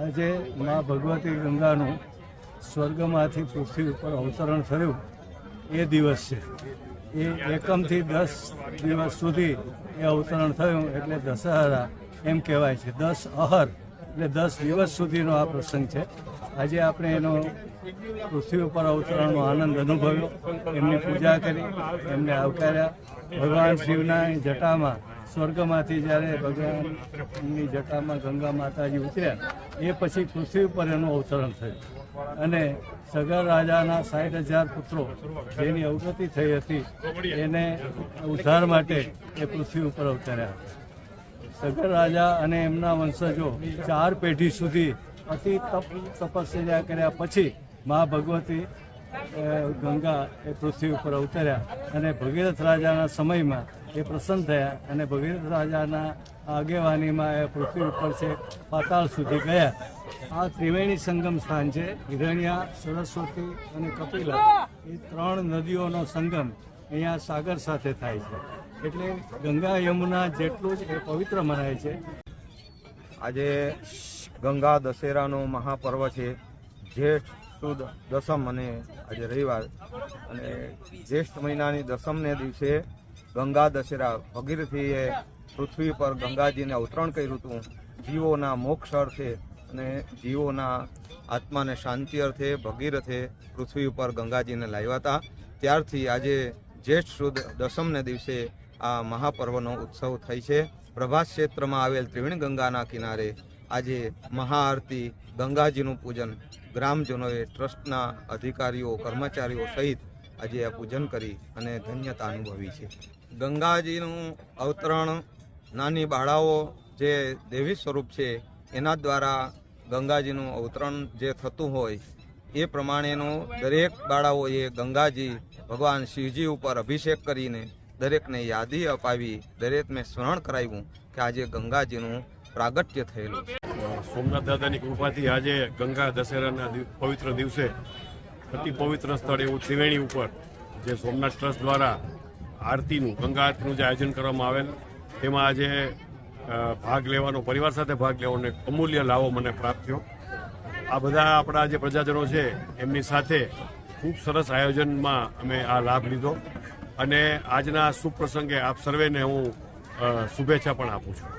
આજે મા ભગવતી ગંગાનું સ્વર્ગમાંથી પૃથ્વી ઉપર અવતરણ થયું એ દિવસ છે. એ 1 થી 10 દિવસ સુધી એ અવતરણ થયું એટલે દશહરા એમ કહેવાય છે. 10 અહર એટલે 10 દિવસ સુધીનો આ પ્રસંગ છે. આજે આપણે એનો પૃથ્વી ઉપર અવતરણનો આનંદ અનુભવ્યો, એમની પૂજા કરી, એમને આવકાર્યા. ભગવાન શિવના જટામાં સ્વર્ગમાંથી જ્યારે ભગવાનની જટામાં ગંગા માતાજી ઉતર્યા એ પછી પૃથ્વી ઉપર એનું અવતરણ થયું અને સગર રાજાના 60,000 પુત્રો જેની અવગતિ થઈ હતી એને ઉદ્ધાર માટે એ પૃથ્વી ઉપર અવતર્યા. સગર રાજા અને એમના વંશજો 4 પેઢી સુધી અતિ તપસ્યા કર્યા પછી મા ભગવતી ગંગા એ પૃથ્વી ઉપર અવતર્યા અને ભગીરથ રાજાના સમયમાં એ પ્રસન્ન થયા અને ભગીરથ રાજાના આગેવાનીમાં એ પૃથ્વી ઉપર છે પાતાળ સુધી ગયા. આ ત્રિવેણી સંગમ સ્થાન છે. હિરણ્યા, સરસ્વતી અને કપિલા એ 3 નદીઓનો સંગમ અહીંયા સાગર સાથે થાય છે. એટલે ગંગા યમુના જેટલું જ એ પવિત્ર મનાય છે. આજે ગંગા દશેરાનો મહાપર્વ છે. જેઠ સુદ દસમ અને આજે રવિવાર અને જ્યેષ્ઠ મહિનાની દસમને દિવસે ગંગા દશેરા ભગીરથીએ પૃથ્વી પર ગંગાજીને અવતરણ કર્યું હતું. જીવોના મોક્ષ અર્થે અને જીવોના આત્માને શાંતિ અર્થે ભગીરથે પૃથ્વી ઉપર ગંગાજીને લાવ્યા હતા. ત્યારથી આજે જ્યેષ્ઠ સુદ દસમને દિવસે આ મહાપર્વનો ઉત્સવ થઈ છે. પ્રભાસ ક્ષેત્રમાં આવેલ ત્રિવેણી ગંગાના કિનારે આજે મહાઆરતી, ગંગાજીનું પૂજન ગ્રામજનોએ, ટ્રસ્ટના અધિકારીઓ, કર્મચારીઓ સહિત આજે આ પૂજન કરી અને ધન્યતા અનુભવી છે. ગંગાજીનું અવતરણ નાની બાળાઓ જે દેવી સ્વરૂપ છે એના દ્વારા ગંગાજીનું અવતરણ જે થતું હોય એ પ્રમાણેનું દરેક બાળાઓએ ગંગાજી ભગવાન શિવજી ઉપર અભિષેક કરીને દરેકને યાદી અપાવી, દરેકને સ્મરણ કરાવ્યું કે આજે ગંગાજીનું પ્રાગટ્ય થયેલું છે. સોમનાથ દાદાની કૃપાથી આજે ગંગા દશેરાના પવિત્ર દિવસે અતિ પવિત્ર સ્થળ એવું ત્રિવેણી ઉપર જે સોમનાથ ટ્રસ્ટ દ્વારા આરતીનું, ગંગા આરતીનું જે આયોજન કરવામાં આવેલ તેમાં આજે ભાગ લેવાનો, પરિવાર સાથે ભાગ લેવાનો એક અમૂલ્ય લાવો મને પ્રાપ્ત થયો. આ બધા આપણા જે પ્રજાજનો છે એમની સાથે ખૂબ સરસ આયોજનમાં અમે આ લાભ લીધો અને આજના શુભ પ્રસંગે આપ સર્વેને હું શુભેચ્છા પણ આપું છું.